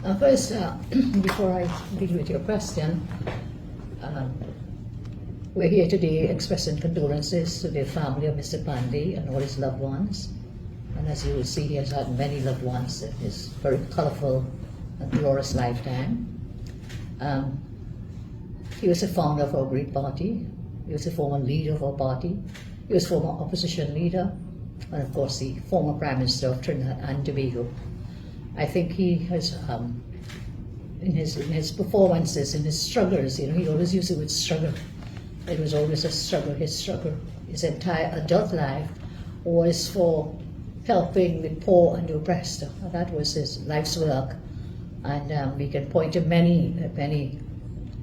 First, before I deal with your question, we're here today expressing condolences to the family of Mr. Panday and all his loved ones. And as you will see, he has had many loved ones in his very colorful and glorious lifetime. He was a founder of our great party. He was a former leader of our party. He was former opposition leader, and of course the former Prime Minister of Trinidad and Tobago. I think he has, in his performances, in his struggles, he always used the word struggle. It was always a struggle, his struggle. His entire adult life was for helping the poor and the oppressed. That was his life's work. And we can point to many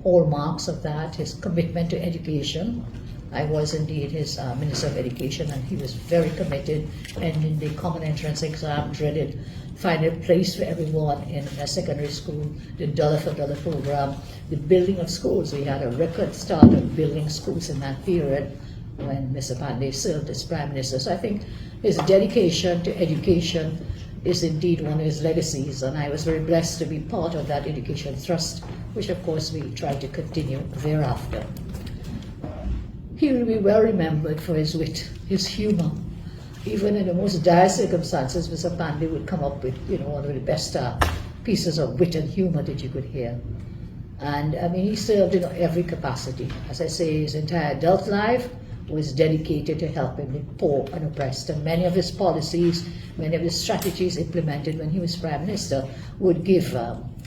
hallmarks of that. His commitment to education. I was indeed his Minister of Education, and he was very committed. And in the common entrance exam, dreaded finding a place for everyone in a secondary school, the dollar for dollar program, the building of schools. We had a record start of building schools in that period when Mr. Panday served as Prime Minister. So I think his dedication to education is indeed one of his legacies, and I was very blessed to be part of that education thrust, which of course we tried to continue thereafter. He will be well remembered for his wit, his humor. Even in the most dire circumstances, Mr. Panday would come up with, one of the best pieces of wit and humor that you could hear. And I mean, he served in every capacity. As I say, his entire adult life was dedicated to helping the poor and oppressed. And many of his policies, many of his strategies implemented when he was Prime Minister would give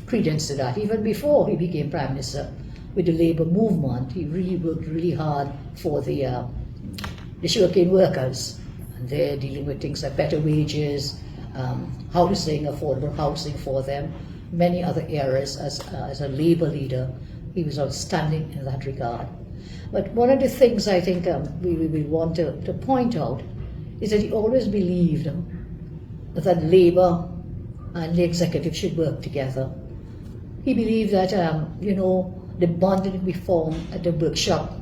credence to that. Even before he became Prime Minister, with the labor movement, he really worked really hard for the sugarcane workers. And they're dealing with things like better wages, housing, affordable housing for them, many other areas. As a labor leader, he was outstanding in that regard. But one of the things I think we want to point out is that he always believed that labor and the executive should work together. He believed that, the bond that we formed at the workshop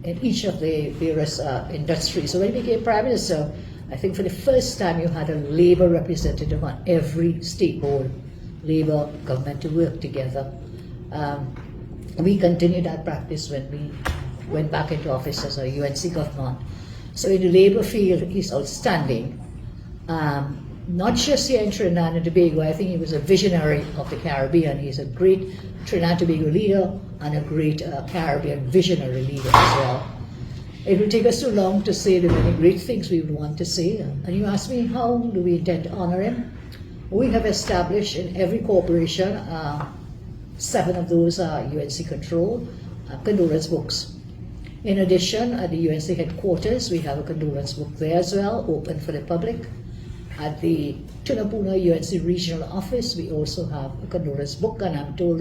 in each of the various industries. So when he became Prime Minister, I think for the first time you had a labor representative on every stakeholder, labor, government to work together. We continued that practice when we went back into office as a UNC government. So in the labor field, he's outstanding. Not just here in Trinidad and Tobago, I think he was a visionary of the Caribbean. He's a great Trinidad and Tobago leader and a great Caribbean visionary leader as well. It will take us too long to say the many great things we would want to say. And you ask me, how do we intend to honor him? We have established in every corporation, 7 of those are UNC controlled, condolence books. In addition, at the UNC headquarters, we have a condolence book there as well, open for the public. At the Tunapuna UNC regional office, we also have a condolence book, and I'm told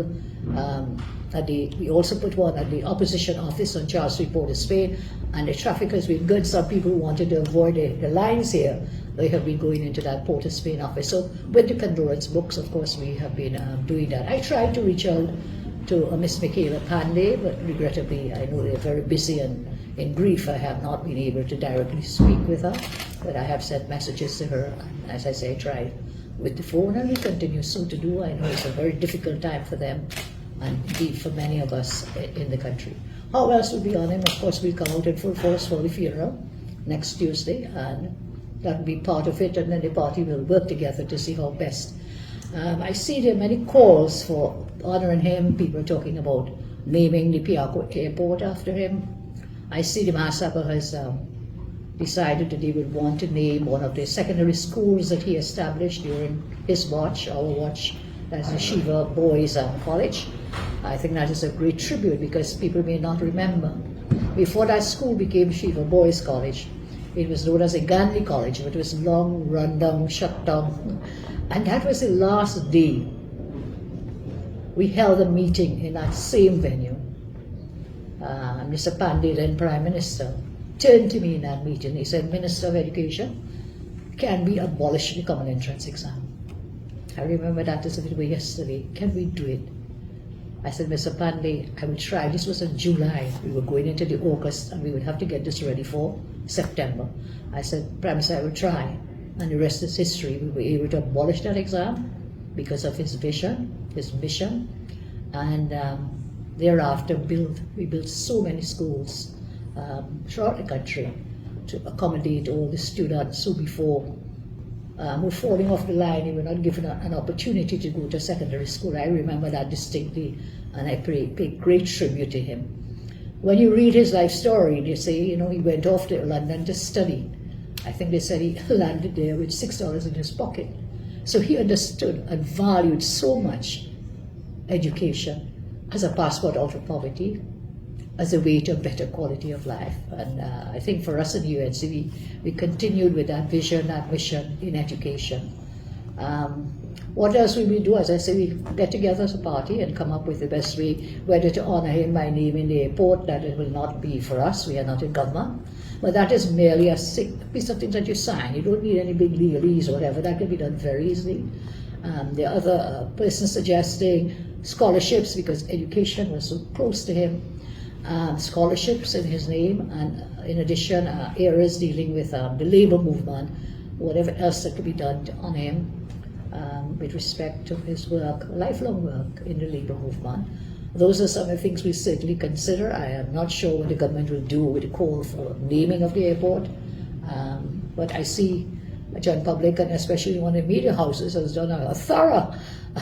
we also put one at the opposition office on Charles Street, Port of Spain, and the traffic has been good. Some people who wanted to avoid the lines here, they have been going into that Port of Spain office. So with the condolence books, of course, we have been doing that. I tried to reach out to Miss Michaela Panday, but regrettably, I know they're very busy and in grief. I have not been able to directly speak with her, but I have sent messages to her. And as I say, I tried with the phone, and we continue so to do. I know it's a very difficult time for them, and indeed for many of us in the country. How else would we honor him? Of course, we'll come out in full force for the funeral next Tuesday, and that will be part of it, and then the party will work together to see how best. I see there are many calls for honoring him, people talking about naming the Piarco Airport after him. I see the Mahasabha has decided that they would want to name one of the secondary schools that he established during his watch, our watch, that's the Shiva Boys College. I think that is a great tribute, because people may not remember. Before that school became Shiva Boys College, it was known as a Gandhi College, but it was long run down, shut down. And that was the last day we held a meeting in that same venue. Mr. Panday, then Prime Minister, turned to me in that meeting. He said, Minister of Education, can we abolish the common entrance exam? I remember that as if it were yesterday. Can we do it? I said, Mr. Panday, I will try. This was in July. We were going into the August, and we would have to get this ready for September. I said, Prime Minister, I will try. And the rest is history. We were able to abolish that exam. because of his vision, his mission, and thereafter we built so many schools throughout the country to accommodate all the students who before were falling off the line. They were not given an opportunity to go to secondary school. I remember that distinctly, and I pay great tribute to him. When you read his life story, they say, he went off to London to study. I think they said he landed there with $6 in his pocket. So he understood and valued so much education as a passport out of poverty, as a way to a better quality of life. And I think for us in the UNC, we continued with that vision, that mission in education. What else will we do? As I say, we get together as a party and come up with the best way, whether to honor him by name in the airport. That it will not be for us. We are not in government. But that is merely a piece of things that you sign. You don't need any big legalese or whatever. That can be done very easily. The other person suggesting scholarships, because education was so close to him. Scholarships in his name, and in addition, areas dealing with the labor movement, whatever else that could be done to honor him with respect to his work, lifelong work in the labor movement. Those are some of the things we certainly consider. I am not sure what the government will do with the call for naming of the airport, but I see John Public, and especially one of the media houses, has done a thorough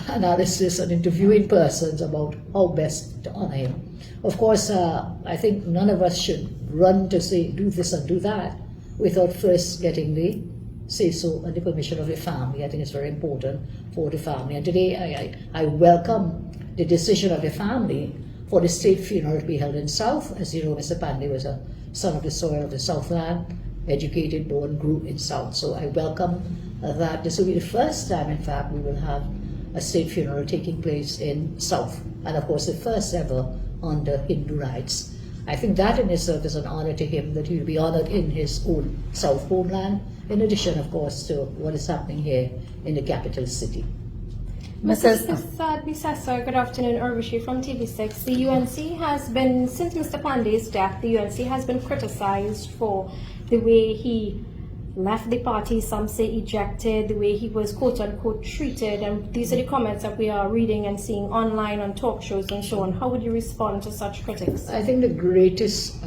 analysis and interviewing persons about how best to honor him. Of course, I think none of us should run to say do this and do that without first getting the say-so and the permission of the family. I think it's very important for the family. And today I welcome the decision of the family for the state funeral to be held in South. As you know, Mr. Panday was a son of the soil of the Southland, educated, born, grew in South. So I welcome that. This will be the first time, in fact, we will have a state funeral taking place in South. And of course, the first ever under Hindu rites. I think that in itself is an honor to him, that he will be honored in his own South homeland, in addition, of course, to what is happening here in the capital city. Mrs. Bissessar, good afternoon. Urvashi from TV6. The UNC has been, since Mr. Panday's death, the UNC has been criticized for the way he left the party, some say ejected, the way he was quote-unquote treated, and these are the comments that we are reading and seeing online on talk shows and so on. How would you respond to such critics? I think the greatest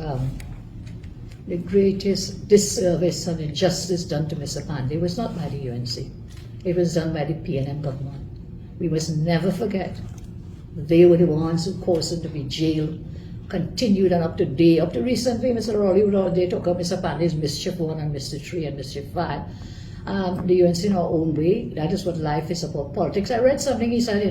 disservice and injustice done to Mr. Panday was not by the UNC. It was done by the PNM government. We must never forget they were the ones who caused him to be jailed, continued and up to recently, Mr. Honourable, they took up Mr. Panday's Mischief 1 and Mischief 3 and Mischief 5. The UNC in our own way, that is what life is about, politics. I read something he said,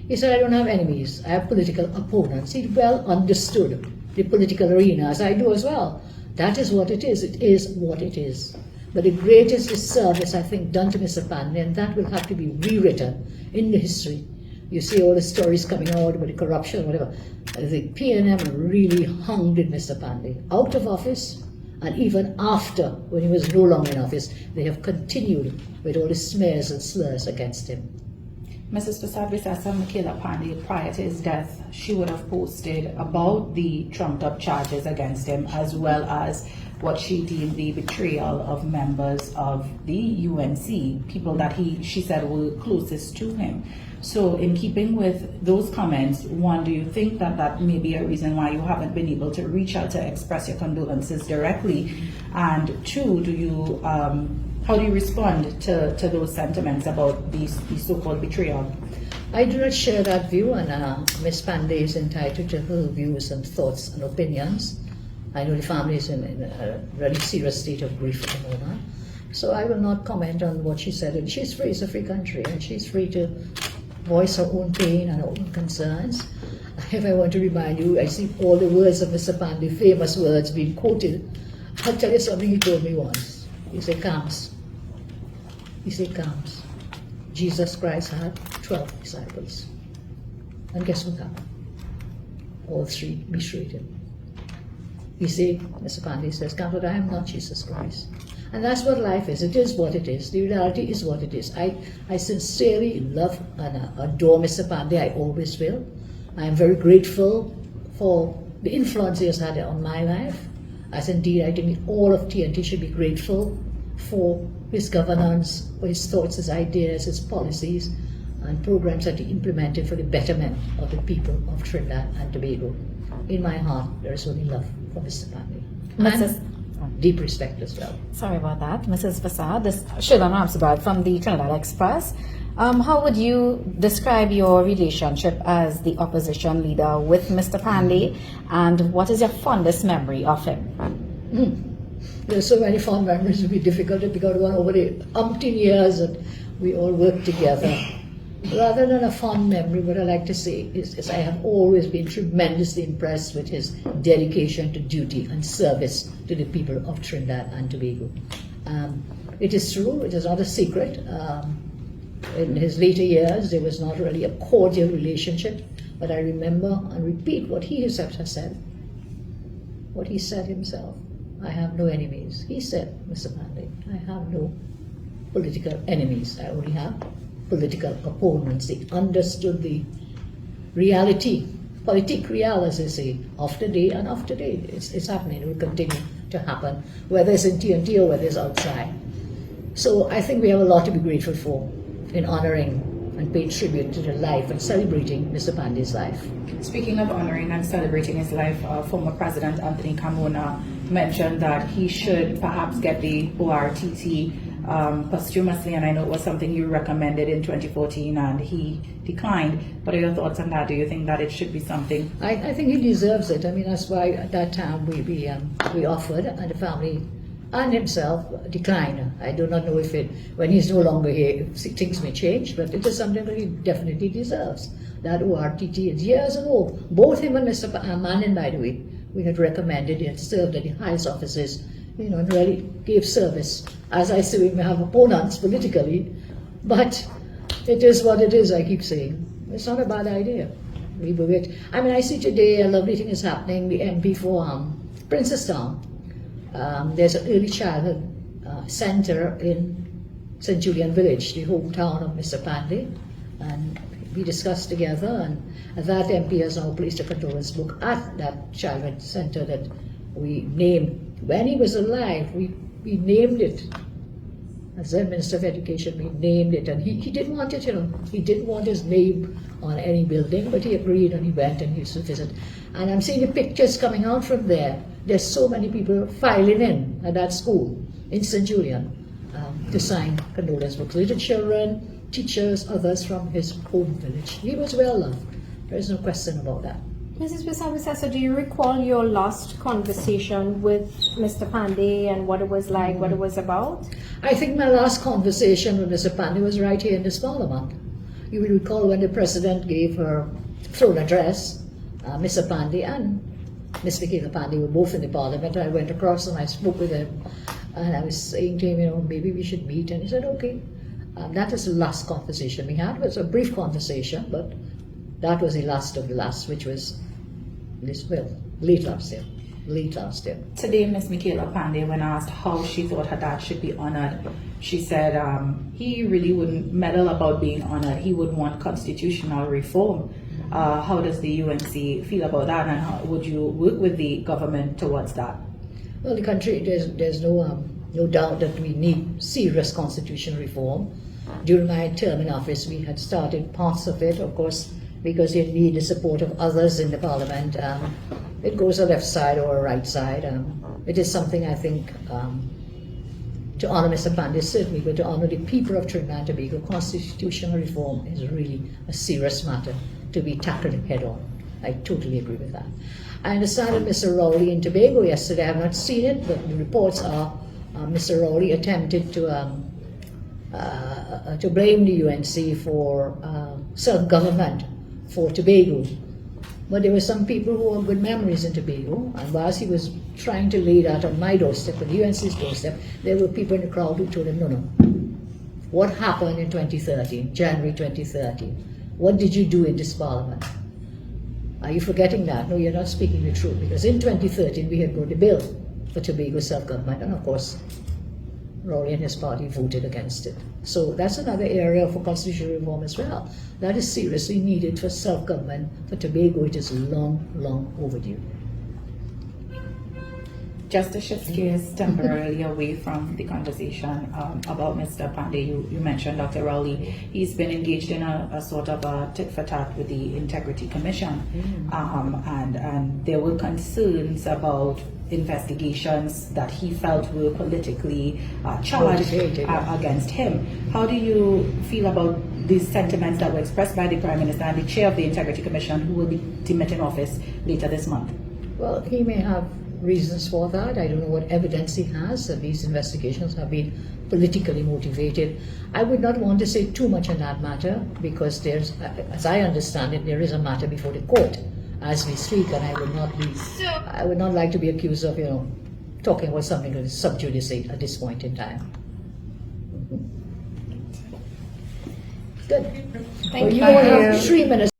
he said, I don't have enemies, I have political opponents. He well understood the political arena, as I do as well. That is what it is what it is. But the greatest disservice, I think, done to Mr. Panday, and that will have to be rewritten in the history. You see all the stories coming out about the corruption, whatever. The PNM really hounded Mr. Panday out of office, and even after, when he was no longer in office, they have continued with all the smears and slurs against him. Mrs. Bissessar Michaela Panday, prior to his death, she would have posted about the trumped-up charges against him, as well as what she deemed the betrayal of members of the UNC, people that she said were closest to him. So in keeping with those comments, one, do you think that may be a reason why you haven't been able to reach out to express your condolences directly? And two, how do you respond to those sentiments about the so-called betrayal? I do not share that view, and Ms. Panday is entitled to her views and thoughts and opinions. I know the family is in a really serious state of grief at the moment, so I will not comment on what she said. And she's free, it's a free country, and she's free to voice her own pain and her own concerns. If I want to remind you, I see all the words of Mr. Panday, famous words being quoted. I'll tell you something he told me once. He said, "Camps." He said, "Camps. Jesus Christ had 12 disciples. And guess what happened? All three betrayed him. You see, Mr. Panday says, "Kamla, I am not Jesus Christ." And that's what life is. It is what it is. The reality is what it is. I sincerely love and adore Mr. Panday. I always will. I am very grateful for the influence he has had on my life. As indeed, I think all of TNT should be grateful for his governance, for his thoughts, his ideas, his policies. and programs that he implemented for the betterment of the people of Trinidad and Tobago. In my heart, there is only love for Mr. Panday. Mrs. And deep respect as well. Sorry about that, Mrs. Persad. This is Shailan Ramsabad from the Trinidad Express. How would you describe your relationship as the opposition leader with Mr. Panday, and what is your fondest memory of him? There's so many fond memories. It would be difficult to pick out one over the umpteen years that we all worked together. Rather than a fond memory, what I like to say is I have always been tremendously impressed with his dedication to duty and service to the people of Trinidad and Tobago. It is true, it is not a secret. In his later years, there was not really a cordial relationship, but I remember and repeat what he himself has said, what he said himself. I have no enemies. He said, Mr. Panday, I have no political enemies. I only have political opponents. They understood the reality, politique real, as they say, of today and of today. It's happening. It will continue to happen, whether it's in TNT or whether it's outside. So I think we have a lot to be grateful for in honoring and paying tribute to the life and celebrating Mr. Panday's life. Speaking of honoring and celebrating his life, former President Anthony Kamla mentioned that he should perhaps get the ORTT posthumously, and I know it was something you recommended in 2014 and he declined. What are your thoughts on that? Do you think that it should be something? I think he deserves it. I mean, that's why at that time we offered, and the family and himself declined. I do not know if when he's no longer here, things may change, but it is something that he definitely deserves. That ORTT is years ago. Both him and Mr. Manning, by the way, we had recommended. He had served at the highest offices, and really gave service. As I say, we may have opponents politically, but it is what it is, I keep saying. It's not a bad idea. We will wait. I mean, I see today a lovely thing is happening, the MP for Princess Town. There's an early childhood center in St. Julian Village, the hometown of Mr. Panday, and we discussed together, and that MP has now placed a condolence book at that childhood center that we named. When he was alive, we named it. As the Minister of Education, we named it, and he didn't want it, he didn't want his name on any building, but he agreed and he went and he used to visit. And I'm seeing the pictures coming out from there. There's so many people filing in at that school in St. Julian to sign condolence books. Little children, teachers, others from his home village. He was well loved. There is no question about that. Mrs. Bissessar, do you recall your last conversation with Mr. Panday and what it was like, what it was about? I think my last conversation with Mr. Panday was right here in this Parliament. You will recall when the President gave her throne address, Mr. Panday and Ms. Michaela Panday were both in the Parliament. I went across and I spoke with him, and I was saying to him, maybe we should meet, and he said, okay. That is the last conversation we had. It was a brief conversation, but that was the last of the last, which was late last year. Today, Ms. Michaela Panday, when asked how she thought her dad should be honored, she said he really wouldn't meddle about being honored. He would want constitutional reform. How does the UNC feel about that, and how would you work with the government towards that? Well, the country, there's no doubt that we need serious constitutional reform. During my term in office, we had started parts of it, of course, because you need the support of others in the Parliament. It goes a left side or a right side. It is something I think to honour Mr. Panday certainly, but to honour the people of Trinidad and Tobago, constitutional reform is really a serious matter to be tackled head on. I totally agree with that. I understand that Mr. Rowley in Tobago yesterday, I have not seen it, but the reports are Mr. Rowley attempted to blame the UNC for self-government for Tobago. But there were some people who have good memories in Tobago, and whilst he was trying to lay that on my doorstep, on the UNC's doorstep, there were people in the crowd who told him, no. What happened in 2013, January 2013? What did you do in this Parliament? Are you forgetting that? No, you're not speaking the truth, because in 2013 we had brought a bill for Tobago self-government, and of course Rowley and his party voted against it. So that's another area for constitutional reform as well. That is seriously needed for self-government. For Tobago, it is long, long overdue. Just to shift gears temporarily away from the conversation about Mr. Panday, you mentioned Dr. Rowley. He's been engaged in a sort of a tit for tat with the Integrity Commission, and there were concerns about investigations that he felt were politically charged against him. How do you feel about these sentiments that were expressed by the Prime Minister and the chair of the Integrity Commission, who will be demitting office later this month? Well, he may have reasons for that. I don't know what evidence he has that these investigations have been politically motivated. I would not want to say too much on that matter because there's, as I understand it, there is a matter before the court as we speak, and I would not like to be accused of, talking about something that is sub judice at this point in time. Good. Thank You you. only have 3 minutes.